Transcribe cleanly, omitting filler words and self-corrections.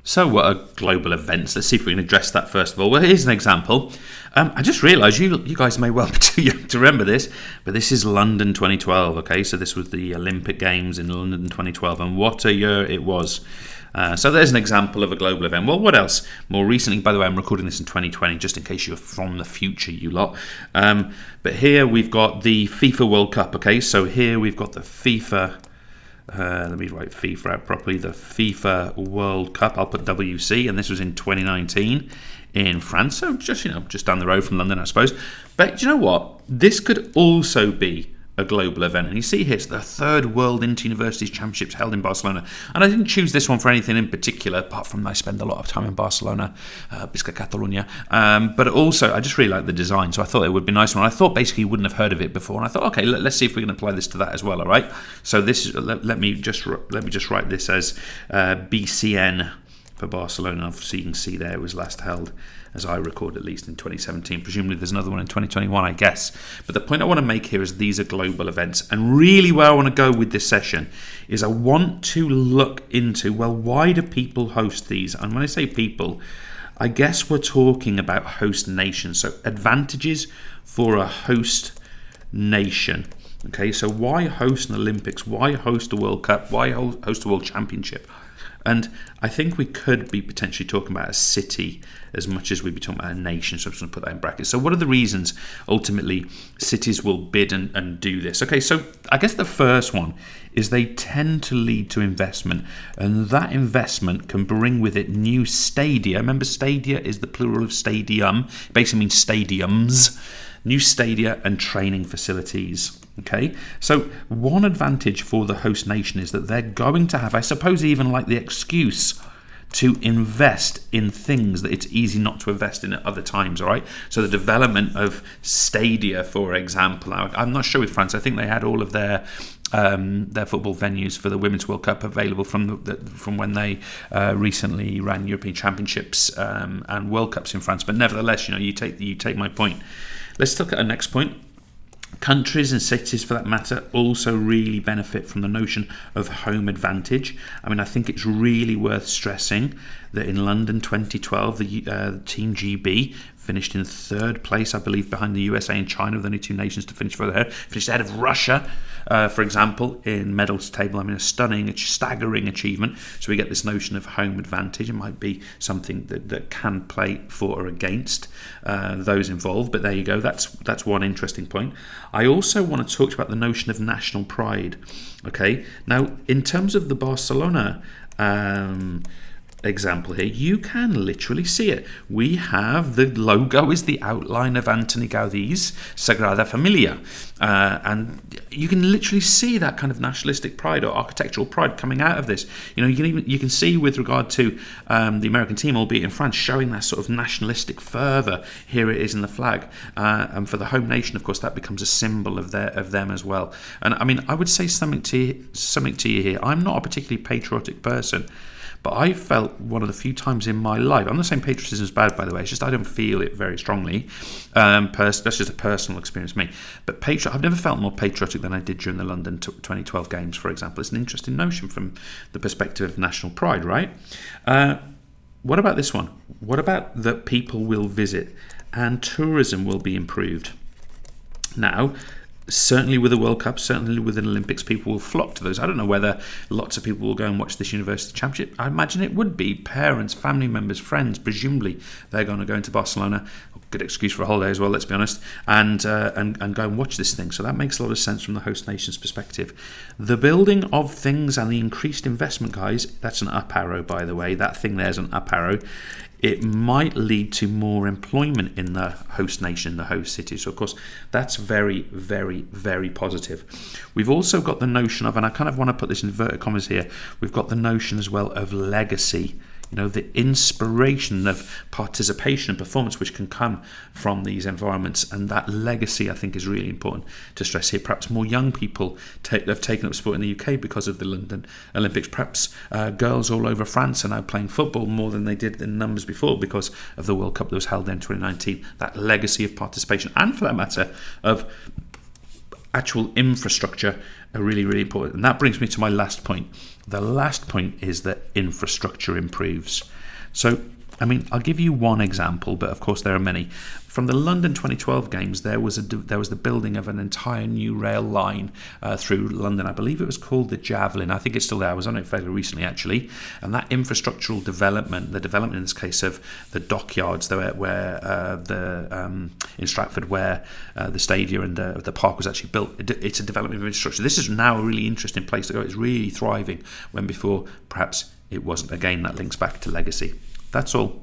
So what are global events? Let's see if we can address that first of all. Well, here's an example. I just realised you guys may well be too young to remember this, but this is London 2012, okay? So this was the Olympic Games in London 2012, and what a year it was. So there's an example of a global event. Well, what else? More recently, by the way, I'm recording this in 2020, just in case you're from the future, you lot. But here we've got the FIFA World Cup, okay? So here we've got the FIFA... let me write FIFA out properly. The FIFA World Cup. I'll put WC, and this was in 2019 in France. So just down the road from London, I suppose. But you know what? This could also be a global event. And you see here, it's the third World Inter-Universities Championships held in Barcelona. And I didn't choose this one for anything in particular, apart from I spend a lot of time in Barcelona, Bisca Catalunya. But also, I just really like the design, so I thought it would be a nice one. I thought basically you wouldn't have heard of it before, and I thought, okay, let's see if we can apply this to that as well. All right. So this is, let me just write this as BCN for Barcelona. Obviously, you can see there it was last held, as I record, at least in 2017. Presumably there's another one in 2021, I guess. But the point I want to make here is these are global events. And really where I want to go with this session is I want to look into, well, why do people host these? And when I say people, I guess we're talking about host nations. So advantages for a host nation. Okay, so why host an Olympics? Why host a World Cup? Why host a World Championship? And I think we could be potentially talking about a city as much as we'd be talking about a nation. So I'm just going to put that in brackets. So what are the reasons ultimately cities will bid and do this? Okay, so I guess the first one is they tend to lead to investment. And that investment can bring with it new stadia. Remember, stadia is the plural of stadium. It basically means stadiums. New stadia and training facilities. Okay, so one advantage for the host nation is that they're going to have, I suppose, even like the excuse to invest in things that it's easy not to invest in at other times, all right? So the development of stadia, for example, I'm not sure with France. I think they had all of their football venues for the Women's World Cup available from when they recently ran European Championships and World Cups in France. But nevertheless, you take my point. Let's look at our next point. Countries and cities, for that matter, also really benefit from the notion of home advantage. I mean, I think it's really worth stressing that in London 2012, the Team GB finished in third place, I believe, behind the USA and China, the only two nations to finish further ahead. Finished ahead of Russia, for example, in medals table. I mean, a stunning, staggering achievement. So we get this notion of home advantage. It might be something that can play for or against those involved. But there you go. That's one interesting point. I also want to talk about the notion of national pride. Okay. Now, in terms of the Barcelona example here, you can literally see it. We have the logo is the outline of Antoni Gaudi's Sagrada Familia, and you can literally see that kind of nationalistic pride or architectural pride coming out of this. You can see with regard to the American team, albeit in France, showing that sort of nationalistic fervour. Here it is in the flag, and for the home nation, of course, that becomes a symbol of them as well. And I mean, I would say something to you here. I'm not a particularly patriotic person, but I felt one of the few times in my life, I'm not saying patriotism is bad, by the way, it's just I don't feel it very strongly. That's just a personal experience for me. But I've never felt more patriotic than I did during the London 2012 Games, for example. It's an interesting notion from the perspective of national pride, right? What about this one? What about that people will visit and tourism will be improved? Now, certainly with the World Cup, certainly with the Olympics, people will flock to those. I don't know whether lots of people will go and watch this university championship. I imagine it would be parents, family members, friends. Presumably they're going to go into Barcelona. Good excuse for a holiday as well, let's be honest, and go and watch this thing. So that makes a lot of sense from the host nation's perspective. The building of things and the increased investment, guys, that's an up arrow, by the way. That thing there's an up arrow. It might lead to more employment in the host nation, the host city. So, of course, that's very, very, very positive. We've also got the notion of, and I kind of want to put this in inverted commas here, we've got the notion as well of legacy. The inspiration of participation and performance which can come from these environments. And that legacy, I think, is really important to stress here. Perhaps more young people have taken up sport in the UK because of the London Olympics. Perhaps girls all over France are now playing football more than they did in numbers before because of the World Cup that was held in 2019. That legacy of participation and, for that matter, of actual infrastructure are really, really important. And that brings me to my last point. The last point is that infrastructure improves. So, I mean, I'll give you one example, but of course there are many. From the London 2012 games, there was the building of an entire new rail line through London. I believe it was called the Javelin. I think it's still there. I was on it fairly recently, actually. And that infrastructural development, the development in this case of the dockyards, in Stratford, where the stadium and the park was actually built, it's a development of infrastructure. This is now a really interesting place to go. It's really thriving, when before perhaps it wasn't. Again, that links back to legacy. That's all.